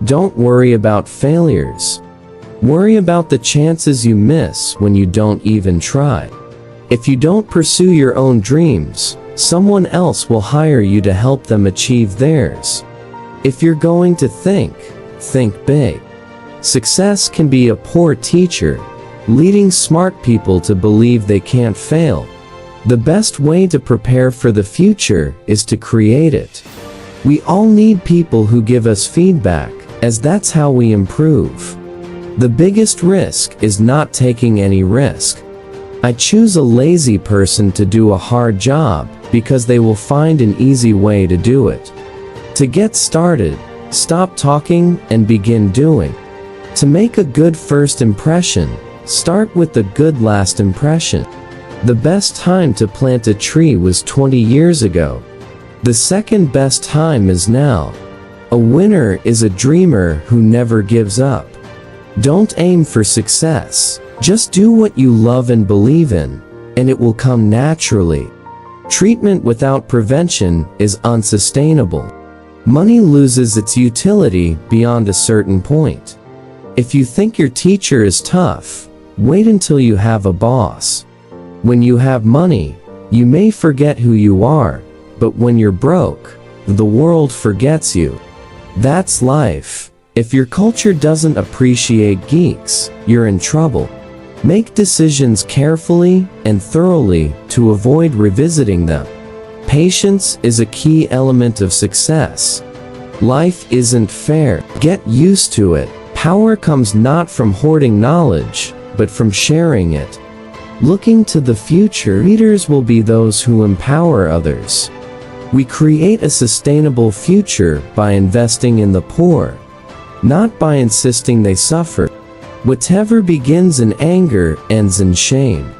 Don't worry about failures. Worry about the chances you miss when you don't even try. If you don't pursue your own dreams, someone else will hire you to help them achieve theirs. If you're going to think big. Success can be a poor teacher, leading smart people to believe they can't fail. The best way to prepare for the future is to create it. We all need people who give us feedback, as that's how we improve. The biggest risk is not taking any risk. I choose a lazy person to do a hard job because they will find an easy way to do it. To get started, stop talking and begin doing. To make a good first impression, start with a good last impression. The best time to plant a tree was 20 years ago. The second best time is now. A winner is a dreamer who never gives up. Don't aim for success. Just do what you love and believe in, and it will come naturally. Treatment without prevention is unsustainable. Money loses its utility beyond a certain point. If you think your teacher is tough, wait until you have a boss. When you have money, you may forget who you are, but when you're broke, the world forgets you. That's life. If your culture doesn't appreciate geeks, you're in trouble. Make decisions carefully and thoroughly to avoid revisiting them. Patience is a key element of success. Life isn't fair. Get used to it. Power comes not from hoarding knowledge, but from sharing it. Looking to the future, leaders will be those who empower others. We create a sustainable future by investing in the poor, not by insisting they suffer. Whatever begins in anger ends in shame.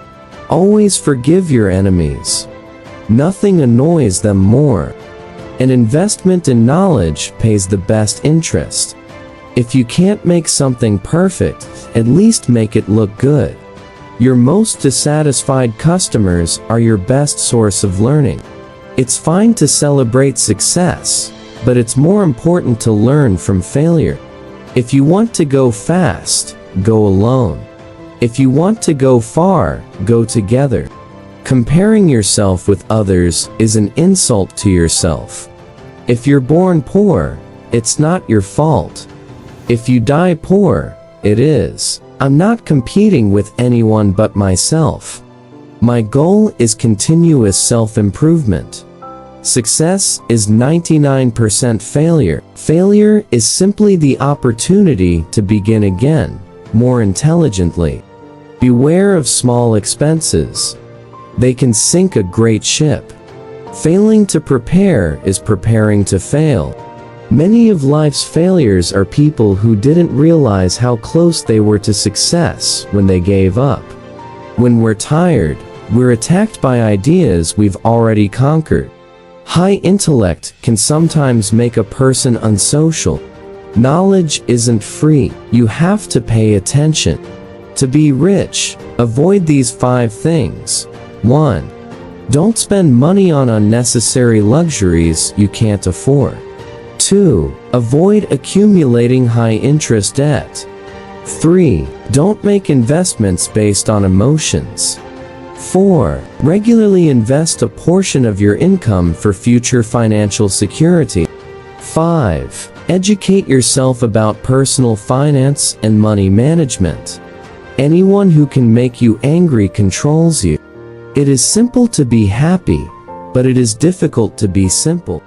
Always forgive your enemies. Nothing annoys them more. An investment in knowledge pays the best interest. If you can't make something perfect, at least make it look good. Your most dissatisfied customers are your best source of learning. It's fine to celebrate success, but it's more important to learn from failure. If you want to go fast, go alone. If you want to go far, go together. Comparing yourself with others is an insult to yourself. If you're born poor, it's not your fault. If you die poor, it is. I'm not competing with anyone but myself. My goal is continuous self-improvement. Success is 99% failure. Failure is simply the opportunity to begin again, more intelligently. Beware of small expenses. They can sink a great ship. Failing to prepare is preparing to fail. Many of life's failures are people who didn't realize how close they were to success when they gave up. When we're tired, we're attacked by ideas we've already conquered. High intellect can sometimes make a person unsocial. Knowledge isn't free. You have to pay attention. To be rich, avoid these 5 things. 1. Don't spend money on unnecessary luxuries you can't afford. 2. Avoid accumulating high-interest debt. 3. Don't make investments based on emotions. 4. Regularly invest a portion of your income for future financial security. 5. Educate yourself about personal finance and money management. Anyone who can make you angry controls you. It is simple to be happy, but it is difficult to be simple.